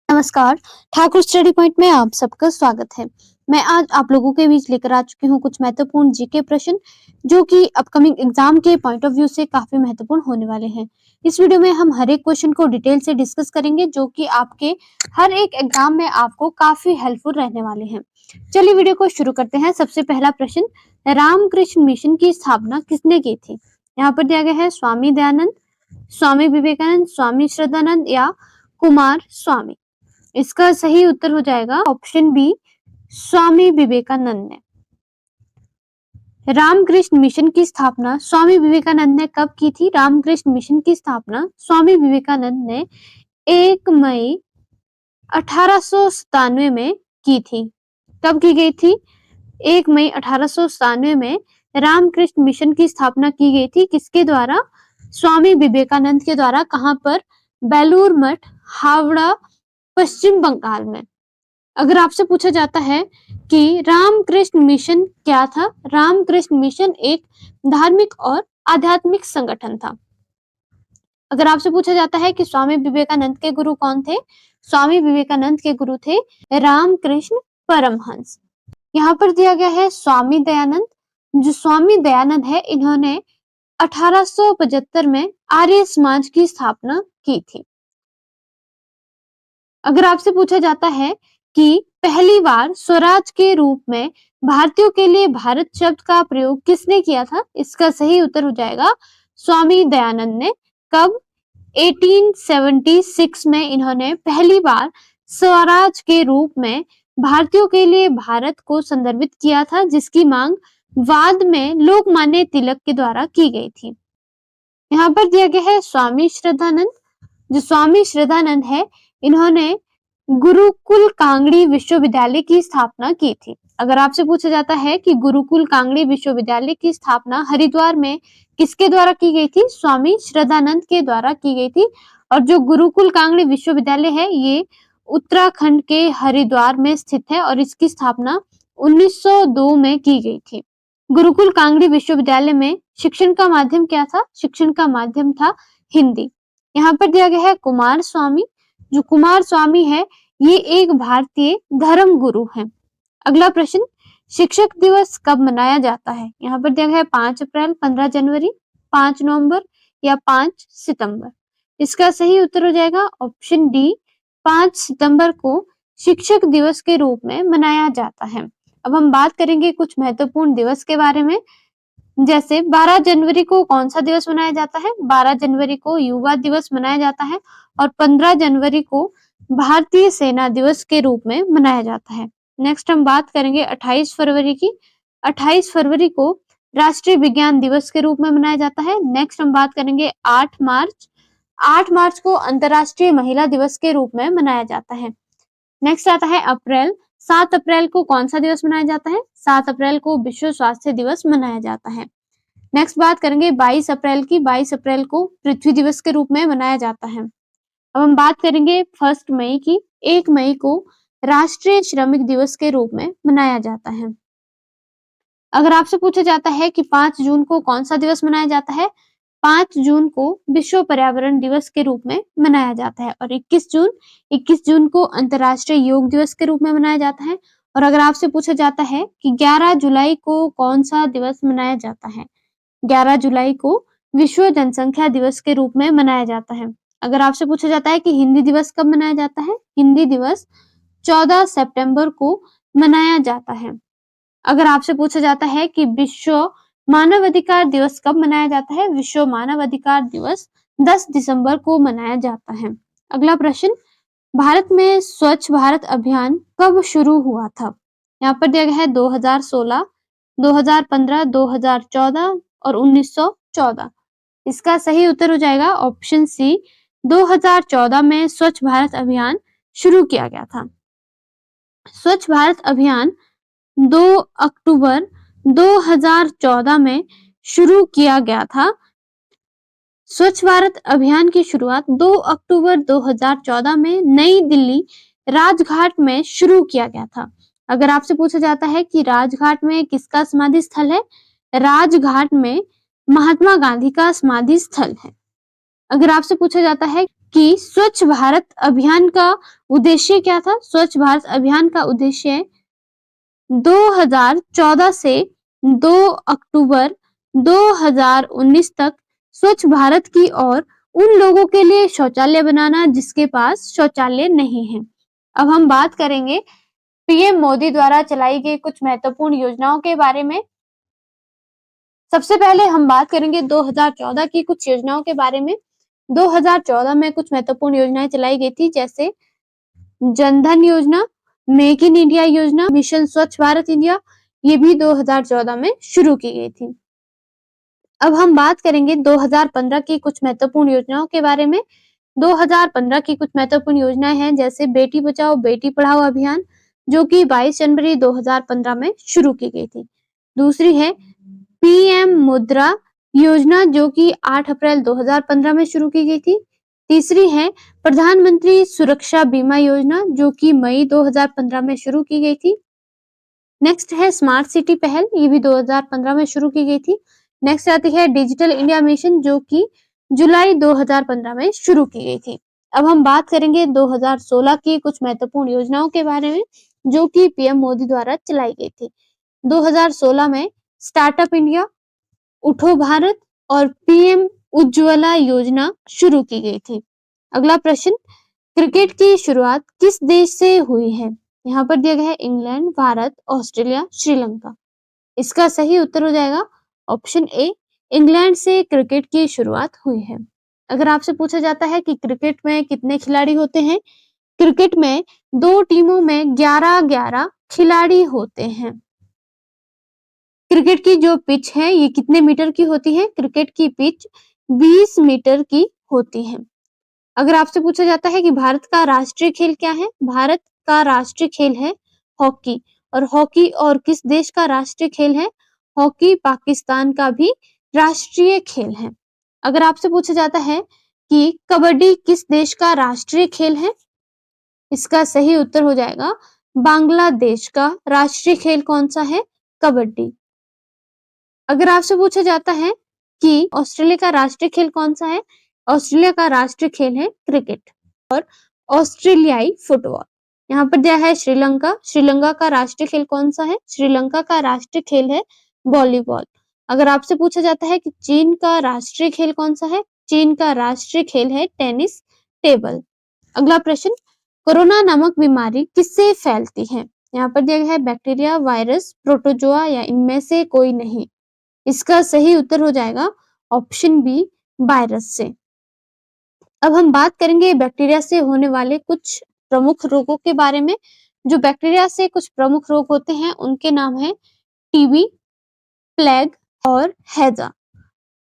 नमस्कार, Thakur study point में आप सबका स्वागत है। मैं आज आप लोगों के बीच लेकर आ चुकी हूँ कुछ महत्वपूर्ण जीके प्रश्न जो कि अपकमिंग एग्जाम के पॉइंट ऑफ व्यू से काफी महत्वपूर्ण होने वाले हैं। इस वीडियो में हम हर एक क्वेश्चन को डिटेल से डिस्कस करेंगे जो कि आपके हर एक एग्जाम में आपको काफी हेल्पफुल रहने वाले हैं। चलिए वीडियो को शुरू करते हैं। सबसे पहला प्रश्न, रामकृष्ण मिशन की स्थापना किसने की थी? यहाँ पर दिया गया है स्वामी दयानंद, स्वामी विवेकानंद, स्वामी श्रद्धानंद या कुमार स्वामी। इसका सही उत्तर हो जाएगा ऑप्शन बी, स्वामी विवेकानंद ने। रामकृष्ण मिशन की स्थापना स्वामी विवेकानंद ने कब की थी? रामकृष्ण मिशन की स्थापना स्वामी विवेकानंद ने 1 मई 1897 में की थी। कब की गई थी? 1 मई 1897 में रामकृष्ण मिशन की स्थापना की गई थी। किसके द्वारा? स्वामी विवेकानंद के द्वारा। कहां पर? बेलूर मठ, हावड़ा, पश्चिम बंगाल में। अगर आपसे पूछा जाता है कि रामकृष्ण मिशन क्या था? रामकृष्ण मिशन एक धार्मिक और आध्यात्मिक संगठन था। अगर आपसे पूछा जाता है कि स्वामी विवेकानंद के गुरु कौन थे? स्वामी विवेकानंद के गुरु थे रामकृष्ण परमहंस। यहाँ पर दिया गया है स्वामी दयानंद। जो स्वामी दयानंद है, इन्होंने 1875 में आर्य समाज की स्थापना की थी। अगर आपसे पूछा जाता है कि पहली बार स्वराज के रूप में भारतीयों के लिए भारत शब्द का प्रयोग किसने किया था? इसका सही उत्तर हो जाएगा स्वामी दयानंद ने। कब? 1876 में इन्होंने पहली बार स्वराज के रूप में भारतीयों के लिए भारत को संदर्भित किया था, जिसकी मांग बाद में लोकमान्य तिलक के द्वारा की गई थी। यहाँ पर दिया गया है स्वामी श्रद्धानंद। जो स्वामी श्रद्धानंद है, इन्होंने गुरुकुल कांगड़ी विश्वविद्यालय की स्थापना की थी। अगर आपसे पूछा जाता है कि गुरुकुल कांगड़ी विश्वविद्यालय की स्थापना हरिद्वार में किसके द्वारा की गई थी? स्वामी श्रद्धानंद के द्वारा की गई थी। और जो गुरुकुल कांगड़ी विश्वविद्यालय है, ये उत्तराखंड के हरिद्वार में स्थित है और इसकी स्थापना 1902 में की गई थी। गुरुकुल कांगड़ी विश्वविद्यालय में शिक्षण का माध्यम क्या था? शिक्षण का माध्यम था हिंदी। यहाँ पर दिया गया है कुमार स्वामी। जो कुमार स्वामी है, ये एक भारतीय धर्म गुरु है। अगला प्रश्न, शिक्षक दिवस कब मनाया जाता है? यहाँ पर दिया गया है 5 अप्रैल, 15 जनवरी, 5 नवंबर या 5 सितंबर। इसका सही उत्तर हो जाएगा ऑप्शन डी, 5 सितंबर को शिक्षक दिवस के रूप में मनाया जाता है। अब हम बात करेंगे कुछ महत्वपूर्ण दिवस के बारे में। जैसे 12 जनवरी को कौन सा दिवस मनाया जाता है? 12 जनवरी को युवा दिवस मनाया जाता है और 15 जनवरी को भारतीय सेना दिवस के रूप में मनाया जाता है। नेक्स्ट हम बात करेंगे 28 फरवरी की। 28 फरवरी को राष्ट्रीय विज्ञान दिवस के रूप में मनाया जाता है। नेक्स्ट हम बात करेंगे 8 मार्च। 8 मार्च को अंतर्राष्ट्रीय महिला दिवस के रूप में मनाया जाता है। नेक्स्ट आता है अप्रैल। 7 अप्रैल को कौन सा दिवस मनाया जाता है? 7 अप्रैल को विश्व स्वास्थ्य दिवस मनाया जाता है। नेक्स्ट बात करेंगे 22 अप्रैल की। 22 अप्रैल को पृथ्वी दिवस के रूप में मनाया जाता है। अब हम बात करेंगे 1 मई की। 1 मई को राष्ट्रीय श्रमिक दिवस के रूप में मनाया जाता है। अगर आपसे पूछा जाता है कि 5 जून को कौन सा दिवस मनाया जाता है? 5 जून को विश्व पर्यावरण दिवस के रूप में मनाया जाता है। और 21 जून को अंतर्राष्ट्रीय योग दिवस के रूप में मनाया जाता है। और अगर आपसे पूछा जाता है कि 11 जुलाई को कौन सा दिवस मनाया जाता है? 11 जुलाई को विश्व जनसंख्या दिवस के रूप में मनाया जाता है। अगर आपसे पूछा जाता है कि हिंदी दिवस कब मनाया जाता है? हिंदी दिवस 14 सितंबर को मनाया जाता है। अगर आपसे पूछा जाता है कि विश्व मानव अधिकार दिवस कब मनाया जाता है? विश्व मानव अधिकार दिवस 10 दिसंबर को मनाया जाता है। अगला प्रश्न, भारत में स्वच्छ भारत अभियान कब शुरू हुआ था? यहाँ पर दिया गया है 2016, 2015, 2014 और 1914। इसका सही उत्तर हो जाएगा ऑप्शन सी, 2014 में स्वच्छ भारत अभियान शुरू किया गया था। स्वच्छ भारत अभियान 2 अक्टूबर 2014 में शुरू किया गया था। स्वच्छ भारत अभियान की शुरुआत 2 अक्टूबर 2014 में नई दिल्ली राजघाट में शुरू किया गया था। अगर आपसे पूछा जाता है कि राजघाट में किसका समाधि स्थल है? राजघाट में महात्मा गांधी का समाधि स्थल है। अगर आपसे पूछा जाता है कि स्वच्छ भारत अभियान का उद्देश्य क्या था। स्वच्छ भारत अभियान का उद्देश्य 2014 से 2 अक्टूबर 2019 तक स्वच्छ भारत की ओर उन लोगों के लिए शौचालय बनाना जिसके पास शौचालय नहीं है। अब हम बात करेंगे पीएम मोदी द्वारा चलाई गई कुछ महत्वपूर्ण योजनाओं के बारे में। सबसे पहले हम बात करेंगे 2014 की कुछ योजनाओं के बारे में। 2014 में कुछ महत्वपूर्ण योजनाएं चलाई गई थी, जैसे जनधन योजना, मेक इन इंडिया योजना, मिशन स्वच्छ भारत इंडिया, ये भी 2014 में शुरू की गई थी। अब हम बात करेंगे 2015 की कुछ महत्वपूर्ण योजनाओं के बारे में। 2015 की कुछ महत्वपूर्ण योजनाएं हैं, जैसे बेटी बचाओ बेटी पढ़ाओ अभियान, जो कि 22 जनवरी 2015 में शुरू की गई थी। दूसरी है पीएम मुद्रा योजना, जो कि 8 अप्रैल 2015 में शुरू की गई थी। तीसरी है प्रधानमंत्री सुरक्षा बीमा योजना, जो कि मई 2015 में शुरू की गई थी। नेक्स्ट है स्मार्ट सिटी पहल, ये भी 2015 में शुरू की गई थी। नेक्स्ट आती है डिजिटल इंडिया मिशन, जो कि जुलाई 2015 में शुरू की गई थी। अब हम बात करेंगे 2016 की कुछ महत्वपूर्ण योजनाओं के बारे में, जो कि पीएम मोदी द्वारा चलाई गई थी। 2016 में स्टार्टअप इंडिया, उठो भारत और पीएम उज्ज्वला योजना शुरू की गई थी। अगला प्रश्न, क्रिकेट की शुरुआत किस देश से हुई है। यहाँ पर दिया गया है इंग्लैंड, भारत, ऑस्ट्रेलिया, श्रीलंका। इसका सही उत्तर हो जाएगा ऑप्शन ए, इंग्लैंड से क्रिकेट की शुरुआत हुई है। अगर आपसे पूछा जाता है कि क्रिकेट में कितने खिलाड़ी होते हैं, क्रिकेट में 2 टीमों में 11-11 खिलाड़ी होते हैं। क्रिकेट की जो पिच है ये कितने मीटर की होती है, क्रिकेट की पिच 20 मीटर की होती है। अगर आपसे पूछा जाता है कि भारत का राष्ट्रीय खेल क्या है, भारत का राष्ट्रीय खेल है हॉकी। और हॉकी और किस देश का राष्ट्रीय खेल है, हॉकी पाकिस्तान का भी राष्ट्रीय खेल है। अगर आपसे पूछा जाता है कि कबड्डी किस देश का राष्ट्रीय खेल है, इसका सही उत्तर हो जाएगा बांग्लादेश का राष्ट्रीय खेल कौन सा है, कबड्डी। अगर आपसे पूछा जाता है कि ऑस्ट्रेलिया का राष्ट्रीय खेल कौन सा है, ऑस्ट्रेलिया का राष्ट्रीय खेल है क्रिकेट और ऑस्ट्रेलियाई फुटबॉल। यहाँ पर दिया है श्रीलंका, श्रीलंका का राष्ट्रीय खेल कौन सा है, श्रीलंका का राष्ट्रीय खेल है वॉलीबॉल। अगर आपसे पूछा जाता है कि चीन का राष्ट्रीय खेल कौन सा है, चीन का राष्ट्रीय खेल है टेनिस टेबल। अगला प्रश्न, कोरोना नामक बीमारी किससे फैलती है। यहाँ पर दिया गया है बैक्टीरिया, वायरस, प्रोटोजोआ या इनमें से कोई नहीं। इसका सही उत्तर हो जाएगा ऑप्शन बी, वायरस से। अब हम बात करेंगे बैक्टीरिया से होने वाले कुछ प्रमुख रोगों के बारे में। जो बैक्टीरिया से कुछ प्रमुख रोग होते हैं उनके नाम है टीबी, प्लेग और हैजा।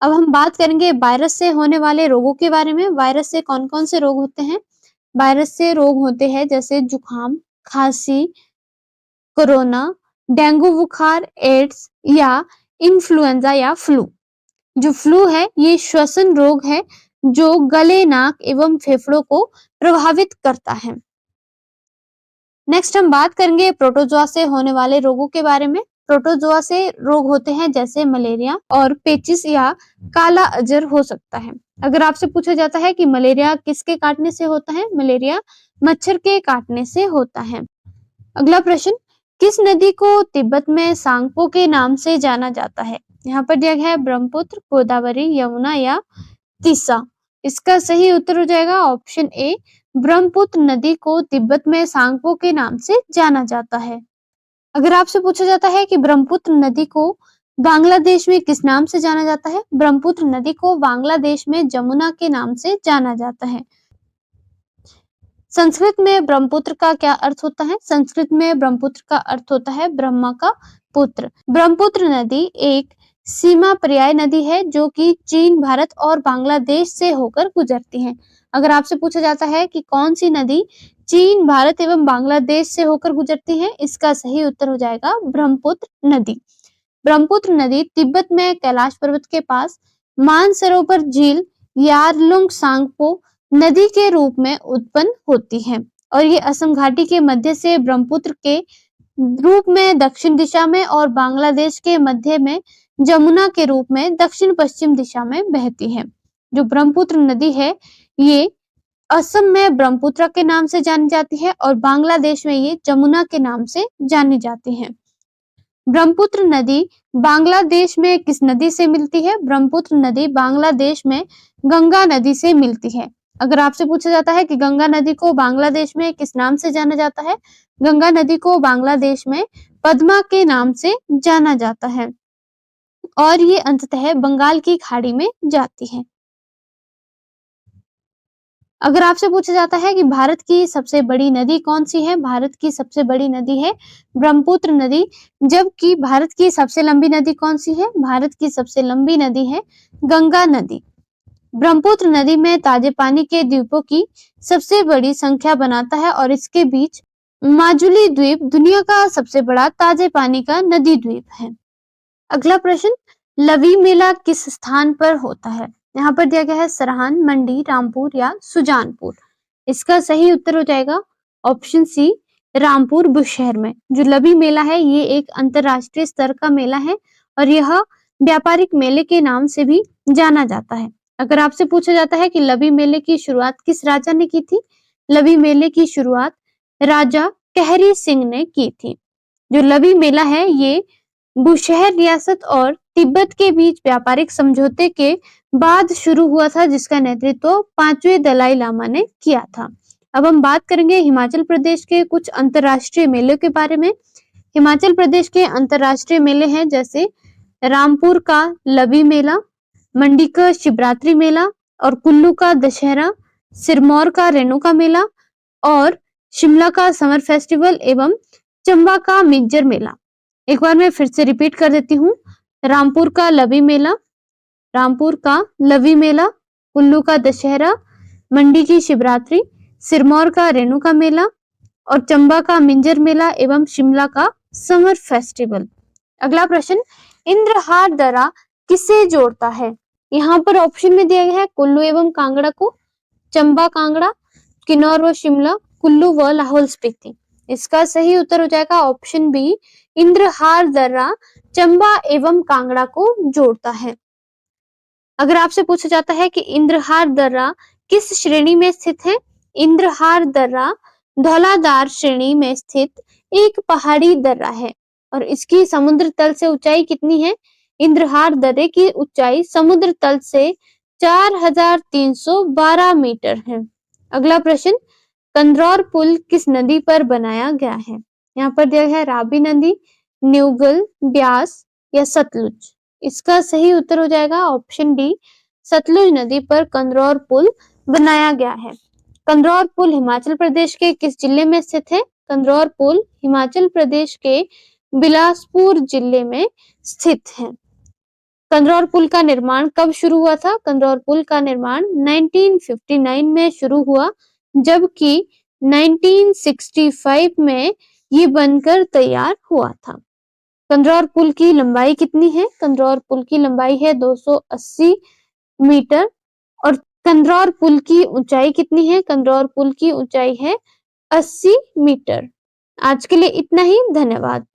अब हम बात करेंगे वायरस से होने वाले रोगों के बारे में। वायरस से कौन-कौन से रोग होते हैं, वायरस से रोग होते हैं जैसे जुकाम, खांसी, कोरोना, डेंगू बुखार, एड्स या इन्फ्लुएंजा या फ्लू। जो फ्लू है ये श्वसन रोग है जो गले, नाक एवं फेफड़ों को प्रभावित करता है। नेक्स्ट हम बात करेंगे प्रोटोजोआ से होने वाले रोगों के बारे में। प्रोटोजोआ से रोग होते हैं जैसे मलेरिया और पेचिस या काला अजर हो सकता है। अगर आपसे पूछा जाता है कि मलेरिया किसके काटने से होता है, मलेरिया मच्छर के काटने से होता है। अगला प्रश्न, किस नदी को तिब्बत में सांगपो के नाम से जाना जाता है। यहाँ पर दिया गया है ब्रह्मपुत्र, गोदावरी, यमुना या तीसा। इसका सही उत्तर हो जाएगा ऑप्शन ए, ब्रह्मपुत्र नदी को तिब्बत में सांगपो के नाम से जाना जाता है। अगर आपसे पूछा जाता है कि ब्रह्मपुत्र नदी को बांग्लादेश में किस नाम से जाना जाता है, ब्रह्मपुत्र नदी को बांग्लादेश में जमुना के नाम से जाना जाता है। संस्कृत में ब्रह्मपुत्र का क्या अर्थ होता है, संस्कृत में ब्रह्मपुत्र का अर्थ होता है ब्रह्मा का पुत्र। ब्रह्मपुत्र नदी एक सीमा पर्याय नदी है जो कि चीन, भारत और बांग्लादेश से होकर गुजरती है। अगर आपसे पूछा जाता है कि कौन सी नदी चीन, भारत एवं बांग्लादेश से होकर गुजरती है, इसका सही उत्तर हो जाएगा ब्रह्मपुत्र नदी। ब्रह्मपुत्र नदी तिब्बत में कैलाश पर्वत के पास मानसरोवर झील यारलुंग सांगपो नदी के रूप में उत्पन्न होती है और ये असम घाटी के मध्य से ब्रह्मपुत्र के रूप में दक्षिण दिशा में और बांग्लादेश के मध्य में जमुना के रूप में दक्षिण पश्चिम दिशा में बहती है। जो ब्रह्मपुत्र नदी है ये असम में ब्रह्मपुत्र के नाम से जानी जाती है और बांग्लादेश में ये जमुना के नाम से जानी जाती है। ब्रह्मपुत्र नदी बांग्लादेश में किस नदी से मिलती है? ब्रह्मपुत्र नदी बांग्लादेश में गंगा नदी से मिलती है। अगर आपसे पूछा जाता है कि गंगा नदी को बांग्लादेश में किस नाम से जाना जाता है? गंगा नदी को बांग्लादेश में पद्मा के नाम से जाना जाता है और ये अंततः बंगाल की खाड़ी में जाती है। अगर आपसे पूछा जाता है कि भारत की सबसे बड़ी नदी कौन सी है? भारत की सबसे बड़ी नदी है ब्रह्मपुत्र नदी, जबकि भारत की सबसे लंबी नदी कौन सी है? भारत की सबसे लंबी नदी है गंगा नदी। ब्रह्मपुत्र नदी में ताजे पानी के द्वीपों की सबसे बड़ी संख्या बनाता है और इसके बीच माजुली द्वीप दुनिया का सबसे बड़ा ताजे पानी का नदी द्वीप है। अगला प्रश्न, लवी मेला किस स्थान पर होता है? यहाँ पर दिया गया है सरहान, मंडी, रामपुर या सुजानपुर। इसका सही उत्तर हो जाएगा ऑप्शन सी, रामपुर बुशहर में। जो लवी मेला है ये एक अंतरराष्ट्रीय स्तर का मेला है और यह व्यापारिक मेले के नाम से भी जाना जाता है। अगर आपसे पूछा जाता है कि लवी मेले की शुरुआत किस राजा ने की थी? लवी मेले की शुरुआत राजा कहरी सिंह ने की थी। जो लवी मेला है ये बुशहर रियासत और तिब्बत के बीच व्यापारिक समझौते के बाद शुरू हुआ था, जिसका नेतृत्व 5वें दलाई लामा ने किया था। अब हम बात करेंगे हिमाचल प्रदेश के कुछ अंतरराष्ट्रीय मेलों के बारे में। हिमाचल प्रदेश के अंतरराष्ट्रीय मेले हैं जैसे रामपुर का लवी मेला, मंडी का शिवरात्रि मेला और कुल्लू का दशहरा, सिरमौर का रेणुका मेला और शिमला का समर फेस्टिवल एवं चंबा का मिंजर मेला। एक बार मैं फिर से रिपीट कर देती हूँ। रामपुर का लवी मेला, कुल्लू का दशहरा, मंडी की शिवरात्रि, सिरमौर का रेणुका मेला और चंबा का मिंजर मेला एवं शिमला का समर फेस्टिवल। अगला प्रश्न, इंद्रहार दर्रा किसे जोड़ता है? यहाँ पर ऑप्शन में दिया गया है कुल्लू एवं कांगड़ा को, चंबा कांगड़ा, किन्नौर व शिमला, कुल्लू व लाहौल स्पीति। इसका सही उत्तर हो जाएगा ऑप्शन बी, इंद्रहार दर्रा चंबा एवं कांगड़ा को जोड़ता है। अगर आपसे पूछा जाता है कि इंद्रहार दर्रा किस श्रेणी में स्थित है? इंद्रहार दर्रा धौलाधार श्रेणी में स्थित एक पहाड़ी दर्रा है और इसकी समुद्र तल से ऊंचाई कितनी है? इंद्रहार दर्रे की ऊंचाई समुद्र तल से 4312 मीटर है। अगला प्रश्न, कंदरौर पुल किस नदी पर बनाया गया है? यहाँ पर दिया गया है रावी नदी, न्यूगल, ब्यास या सतलुज। इसका सही उत्तर हो जाएगा ऑप्शन डी, सतलुज नदी पर कंदरौर पुल बनाया गया है। कंदरौर पुल हिमाचल प्रदेश के किस जिले में स्थित है? कंदरौर पुल हिमाचल प्रदेश के बिलासपुर जिले में स्थित है। कंदरौर पुल का निर्माण कब शुरू हुआ था? कंदरौर पुल का निर्माण 1959 में शुरू हुआ, जबकि 1965 में ये बनकर तैयार हुआ था। कंदरौर पुल की लंबाई कितनी है? कंदरौर पुल की लंबाई है 280 मीटर और कंदरौर पुल की ऊंचाई कितनी है? कंदरौर पुल की ऊंचाई है 80 मीटर। आज के लिए इतना ही, धन्यवाद।